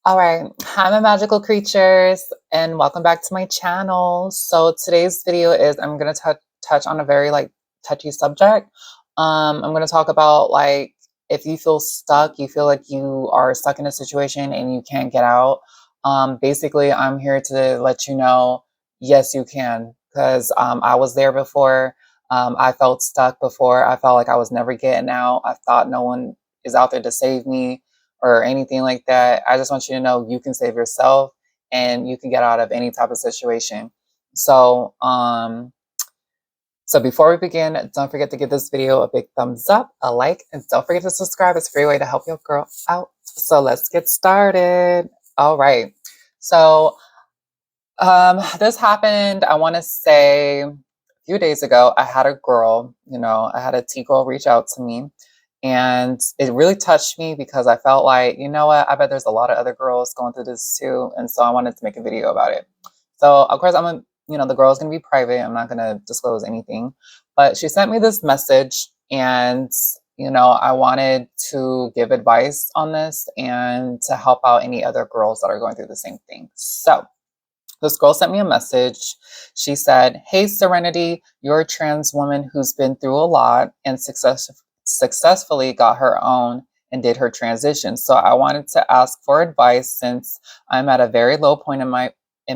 All right, hi, my magical creatures, and welcome back to my channel. So today's video is I'm gonna touch on a very touchy subject. I'm gonna talk about if you feel stuck, you feel like you are stuck in a situation and you can't get out. Basically, I'm here to let you know, yes, you can, because I was there before. I felt stuck before. I felt like I was never getting out. I thought no one is out there to save me or anything like that. I just want you to know you can save yourself and you can get out of any type of situation. So, so before we begin, don't forget to give this video a big thumbs up, a like, and don't forget to subscribe. It's a free way to help your girl out. So let's get started. All right. So, this happened, I want to say a few days ago. I had a girl, I had a T girl reach out to me. And it really touched me because I felt like, you know what, I bet there's a lot of other girls going through this too. And so I wanted to make a video about it. So of course the girl is going to be private. I'm not going to disclose anything, but she sent me this message and, I wanted to give advice on this and to help out any other girls that are going through the same thing. So this girl sent me a message. She said, "Hey, Serenity, you're a trans woman who's been through a lot and successfully got her own and did her transition. So I wanted to ask for advice since I'm at a very low point in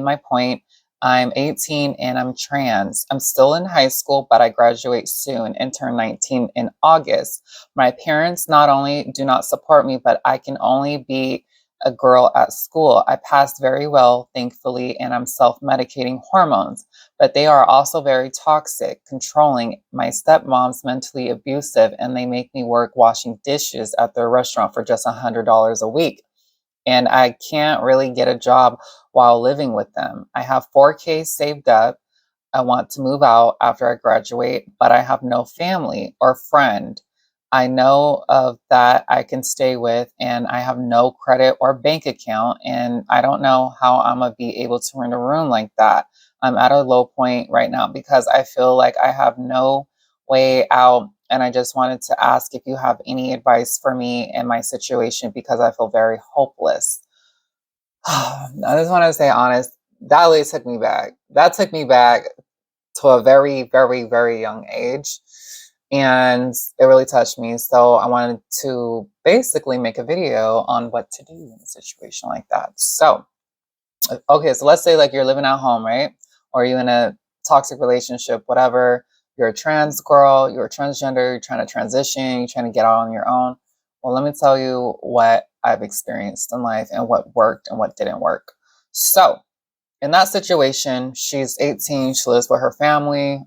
my point. I'm 18 and I'm trans. I'm still in high school, but I graduate soon and turn 19 in August. My parents not only do not support me, but I can only be a girl at school. I passed very well, thankfully, and I'm self-medicating hormones, but they are also very toxic, controlling. My stepmom's mentally abusive, and they make me work washing dishes at their restaurant for just $100 a week. And I can't really get a job while living with them. I have $4K saved up. I want to move out after I graduate, but I have no family or friend I know of that I can stay with, and I have no credit or bank account, and I don't know how I'm gonna be able to rent a room like that. I'm at a low point right now because I feel like I have no way out, and I just wanted to ask if you have any advice for me in my situation because I feel very hopeless." I just want to say honest, that really took me back. That took me back to a very, very, very young age. And it really touched me. So I wanted to basically make a video on what to do in a situation like that. So, okay, so let's say you're living at home, right? Or you're in a toxic relationship, whatever. You're a trans girl, you're a transgender, you're trying to transition, you're trying to get out on your own. Well, let me tell you what I've experienced in life and what worked and what didn't work. So, in that situation, she's 18. She lives with her family.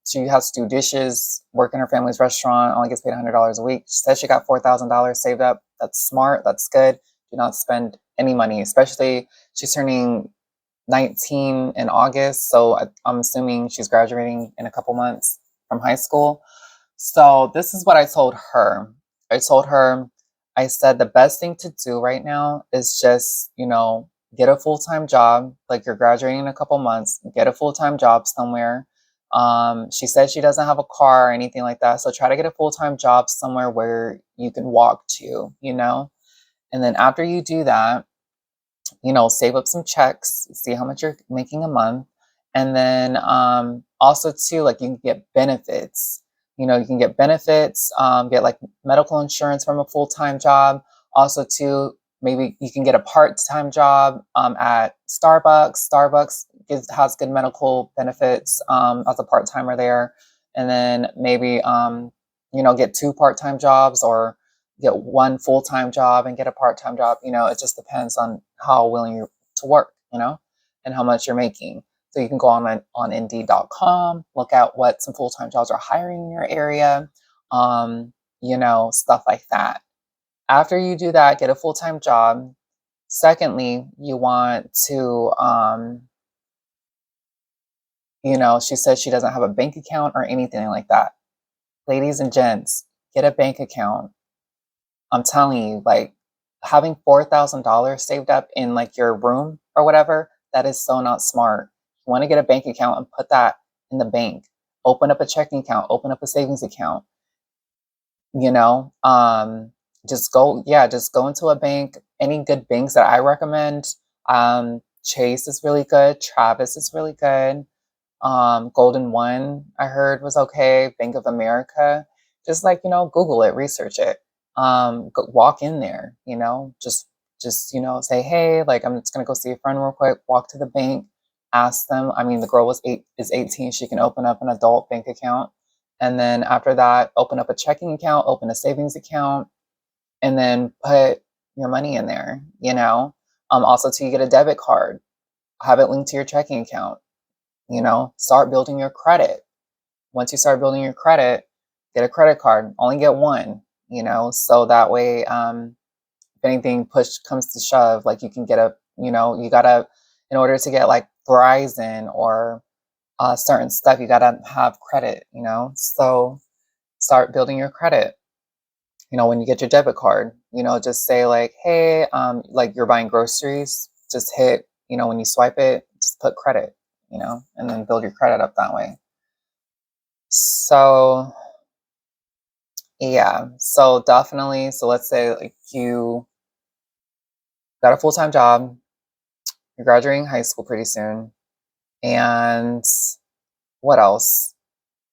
She has to do dishes, work in her family's restaurant, only gets paid $100 a week. She says she got $4,000 saved up. That's smart. That's good. Do not spend any money, especially she's turning 19 in August. So I'm assuming she's graduating in a couple months from high school. So this is what I told her. I said the best thing to do right now is just, get a full-time job. Like, you're graduating in a couple months, get a full-time job somewhere. She said she doesn't have a car or anything like that. So try to get a full-time job somewhere where you can walk to, and then after you do that, save up some checks, see how much you're making a month. And then also too, you can get benefits. You can get benefits, get medical insurance from a full-time job. Also too, maybe you can get a part-time job at Starbucks. Starbucks has good medical benefits as a part-timer there. And then maybe, get 2 part-time jobs or get 1 full-time job and get a part-time job. It just depends on how willing you're to work, and how much you're making. So you can go on Indeed.com, look at what some full-time jobs are hiring in your area, stuff like that. After you do that, get a full-time job. Secondly, you want to, she says she doesn't have a bank account or anything like that. Ladies and gents, get a bank account. I'm telling you, having $4,000 saved up in your room or whatever, that is so not smart. You want to get a bank account and put that in the bank. Open up a checking account, open up a savings account. Just go into a bank any good banks that I recommend, Chase is really good. Travis is really good. Golden One, I heard was okay. Bank of America, just like, Google it, research it. Walk in there, just, say, hey, like, I'm just going to go see a friend real quick, walk to the bank, ask them. I mean, the girl is 18. She can open up an adult bank account. And then after that, open up a checking account, open a savings account, and then put your money in there, Also, till you get a debit card, have it linked to your checking account, start building your credit. Once you start building your credit, get a credit card, only get one, so that way, if anything push comes to shove, like you can get you gotta, in order to get like Verizon or certain stuff, you gotta have credit, so start building your credit. When you get your debit card, just say like, hey, like you're buying groceries, just hit, when you swipe it, just put credit, and then build your credit up that way. So yeah, so definitely, so let's say like you got a full-time job, you're graduating high school pretty soon, and what else?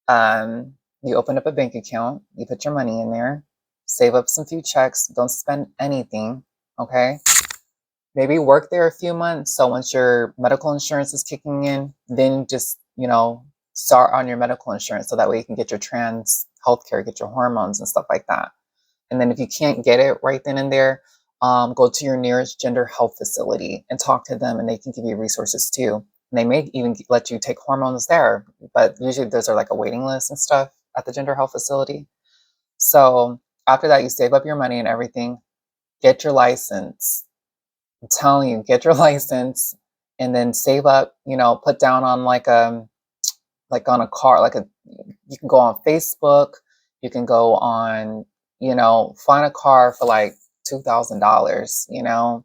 You open up a bank account, you put your money in there, save up some few checks, don't spend anything, okay? Maybe work there a few months. So once your medical insurance is kicking in, then just, start on your medical insurance so that way you can get your trans healthcare, get your hormones and stuff like that. And then if you can't get it right then and there, go to your nearest gender health facility and talk to them, and they can give you resources too. And they may even let you take hormones there, but usually those are like a waiting list and stuff at the gender health facility. So after that, you save up your money and everything, get your license. I'm telling you, get your license, and then save up, put down on like on a car, you can go on Facebook, you can go on, find a car for like $2,000,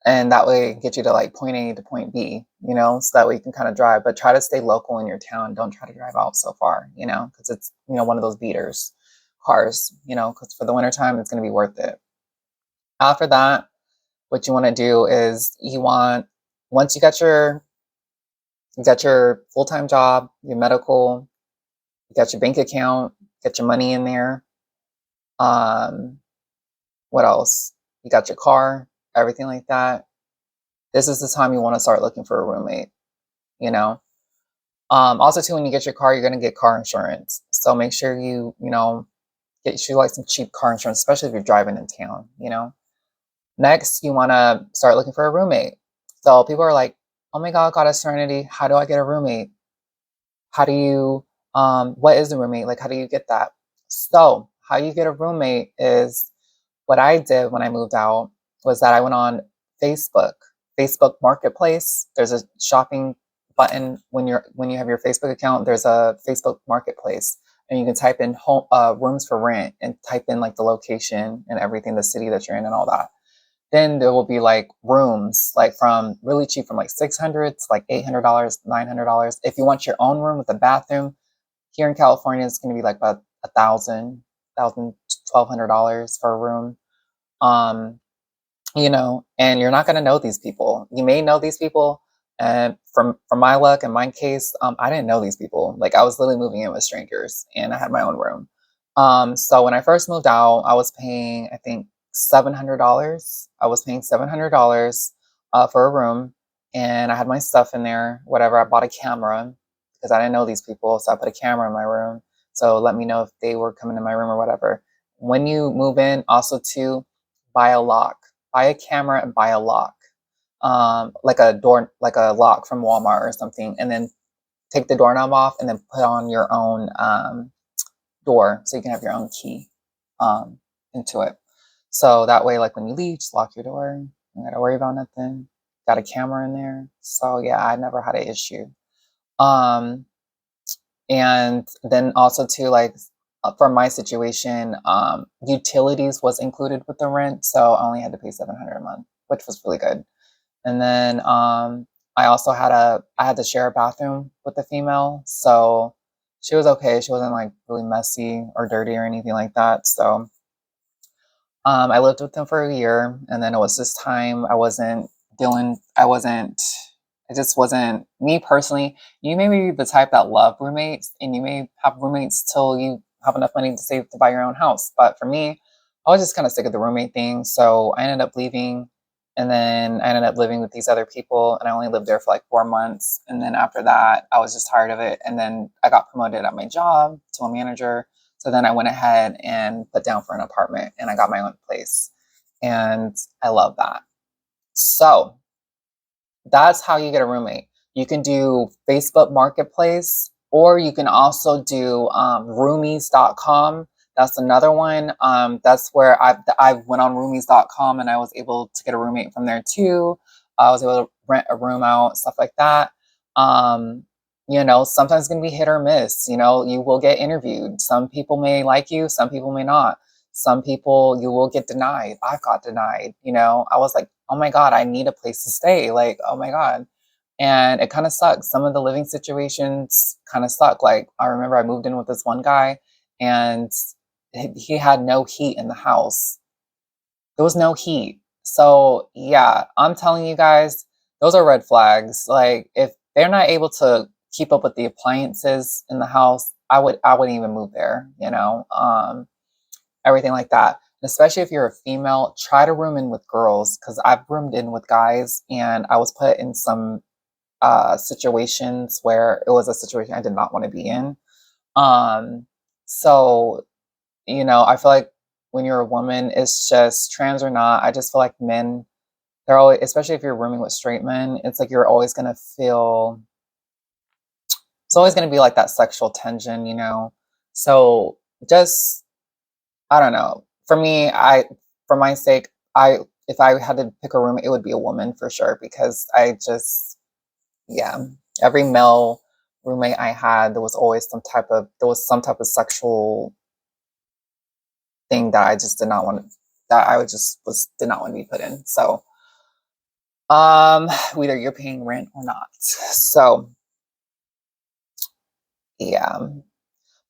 and that way get you to like point A to point B, so that way you can kind of drive, but try to stay local in your town. Don't try to drive out so far, because it's, one of those beaters cars, because for the wintertime, it's going to be worth it. After that, what you want to do is once you got your full-time job, your medical, you got your bank account, get your money in there. What else? You got your car, everything like that. This is the time you want to start looking for a roommate, Also too, when you get your car, you're going to get car insurance. So make sure you, get you like some cheap car insurance, especially if you're driving in town, Next, you want to start looking for a roommate. So people are like, oh my God, Goddess Serenity, how do I get a roommate? How do you, what is a roommate? Like, how do you get that? So how you get a roommate is, what I did when I moved out was that I went on Facebook Marketplace. There's a shopping button when you have your Facebook account. There's a Facebook Marketplace, and you can type in home rooms for rent and type in like the location and everything, the city that you're in and all that. Then there will be like rooms like from really cheap, from like $600 to like $800, $900. If you want your own room with a bathroom, here in California, it's going to be like about $1,200 for a room. And you're not going to know these people. You may know these people. And from my luck, in my case, I didn't know these people. Like, I was literally moving in with strangers, and I had my own room. So when I first moved out, I was paying, I think, $700. I was paying $700 for a room, and I had my stuff in there, whatever. I bought a camera because I didn't know these people, so I put a camera in my room. So let me know if they were coming in my room or whatever. When you move in, also to buy a lock, buy a camera and buy a lock, like a lock from Walmart or something, and then take the doorknob off and then put on your own door, so you can have your own key into it. So that way, like when you leave, just lock your door. You don't gotta worry about nothing. Got a camera in there. So yeah, I never had an issue. And then also too, like for my situation, utilities was included with the rent. So I only had to pay $700 a month, which was really good. And then I also I had to share a bathroom with the female. So she was okay. She wasn't like really messy or dirty or anything like that. So I lived with him for a year, and then it was this time it just wasn't me personally. You may be the type that love roommates, and you may have roommates till you have enough money to save to buy your own house. But for me, I was just kind of sick of the roommate thing. So I ended up leaving, and then I ended up living with these other people, and I only lived there for like 4 months. And then after that, I was just tired of it. And then I got promoted at my job to a manager. So then I went ahead and put down for an apartment, and I got my own place. And I love that. So that's how you get a roommate. You can do Facebook Marketplace, or you can also do roomies.com. That's another one. That's where I went on roomies.com, and I was able to get a roommate from there too. I was able to rent a room out, stuff like that. Sometimes it's going to be hit or miss. You will get interviewed. Some people may like you, some people may not. Some people you will get denied. I got denied. I was like, oh my God, I need a place to stay. Like, oh my God. And it kind of sucks. Some of the living situations kind of suck. Like, I remember I moved in with this one guy, and he had no heat in the house. There was no heat. So yeah, I'm telling you guys, those are red flags. Like, if they're not able to keep up with the appliances in the house, I wouldn't even move there, everything like that. Especially if you're a female, try to room in with girls, because I've roomed in with guys, and I was put in some situations where it was a situation I did not want to be in. So, I feel like when you're a woman, it's just trans or not, I just feel like men, they're always, especially if you're rooming with straight men, it's like you're always going to feel, it's always going to be like that sexual tension. So just, I don't know. For me, for my sake, if I had to pick a room, it would be a woman for sure, because yeah, every male roommate I had, there was some type of sexual thing that I just did not want to, that I would just did not want to be put in. So, whether you're paying rent or not. So, yeah.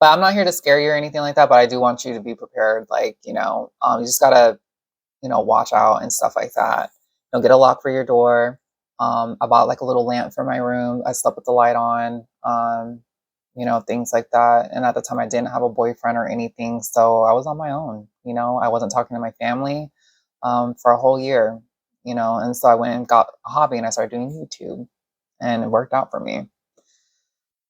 But I'm not here to scare you or anything like that, but I do want you to be prepared. Like, you just gotta, watch out and stuff like that. Get a lock for your door. I bought like a little lamp for my room. I slept with the light on, things like that. And at the time I didn't have a boyfriend or anything. So I was on my own, I wasn't talking to my family, for a whole year, and so I went and got a hobby, and I started doing YouTube, and it worked out for me.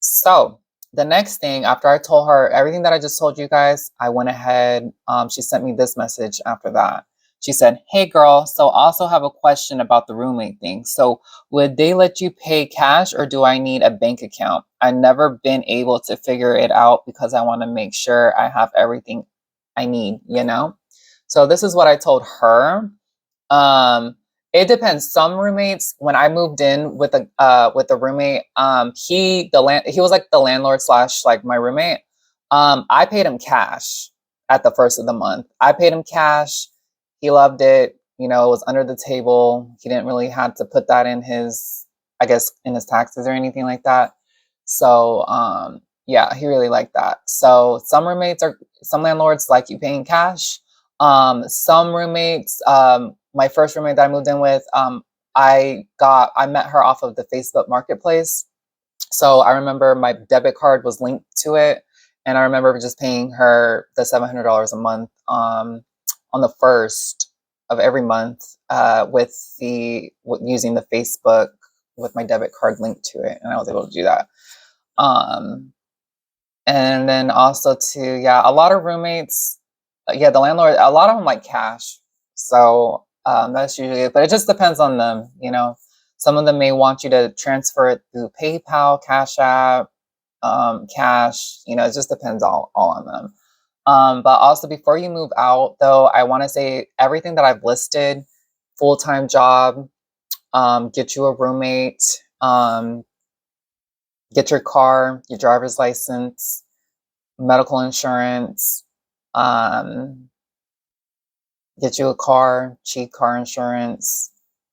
So the next thing, after I told her everything that I just told you guys, I went ahead, she sent me this message after that. She said, "Hey girl, so I also have a question about the roommate thing. So would they let you pay cash, or do I need a bank account? I've never been able to figure it out because I want to make sure I have everything I need. So this is what I told her. It depends. Some roommates, when I moved in with a roommate, he was like the landlord slash like my roommate. I paid him cash at the first of the month. I paid him cash. He loved it. It was under the table. He didn't really have to put that in I guess, in his taxes or anything like that. So, yeah, he really liked that. So some landlords like you paying cash. Some roommates, my first roommate that I moved in with, I met her off of the Facebook Marketplace. So I remember my debit card was linked to it, and I remember just paying her the $700 a month, on the first of every month, using the Facebook with my debit card linked to it, and I was able to do that. And then also too, yeah, a lot of roommates, the landlord, a lot of them like cash. So that's usually it, but it just depends on them. Some of them may want you to transfer it through PayPal, Cash App, cash. It just depends all on them. But also, before you move out, though, I want to say everything that I've listed: full-time job, get you a roommate, get your car, your driver's license, medical insurance, get you a car, cheap car insurance,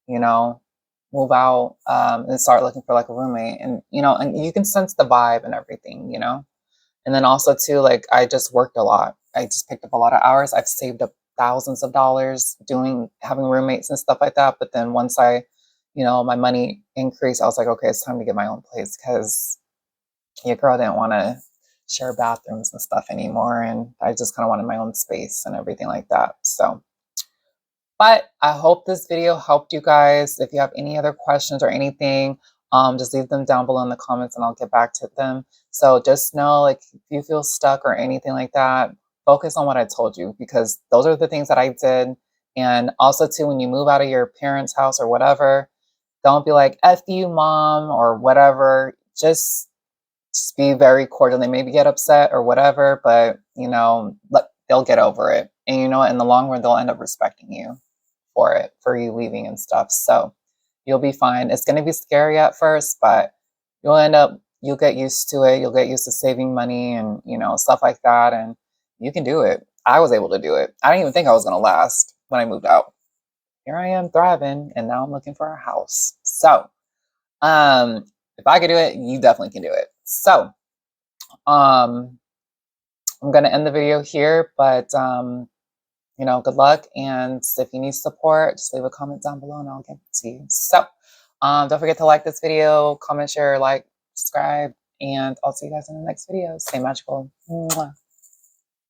move out, and start looking for like a roommate. And, and you can sense the vibe and everything. And then also too, like, I just worked a lot. I just picked up a lot of hours. I've saved up thousands of dollars having roommates and stuff like that. But then once my money increased, I was like, okay, it's time to get my own place because your girl didn't want to share bathrooms and stuff anymore. And I just kind of wanted my own space and everything like that. So, but I hope this video helped you guys. If you have any other questions or anything, just leave them down below in the comments and I'll get back to them. So just know, like, if you feel stuck or anything like that, focus on what I told you, because those are the things that I did. And also too, when you move out of your parents' house or whatever, don't be like, F you, mom, or whatever. Just be very cordial. They maybe get upset or whatever, but they'll get over it. And in the long run, they'll end up respecting you for you leaving and stuff. So you'll be fine. It's going to be scary at first, but you'll get used to it. You'll get used to saving money and, stuff like that. And you can do it. I was able to do it. I didn't even think I was going to last when I moved out. Here I am thriving, and now I'm looking for a house. So, if I could do it, you definitely can do it. So, I'm going to end the video here, but, good luck. And if you need support, just leave a comment down below and I'll get to you. So, don't forget to like this video, comment, share, like, subscribe, and I'll see you guys in the next video. Stay magical. Mwah.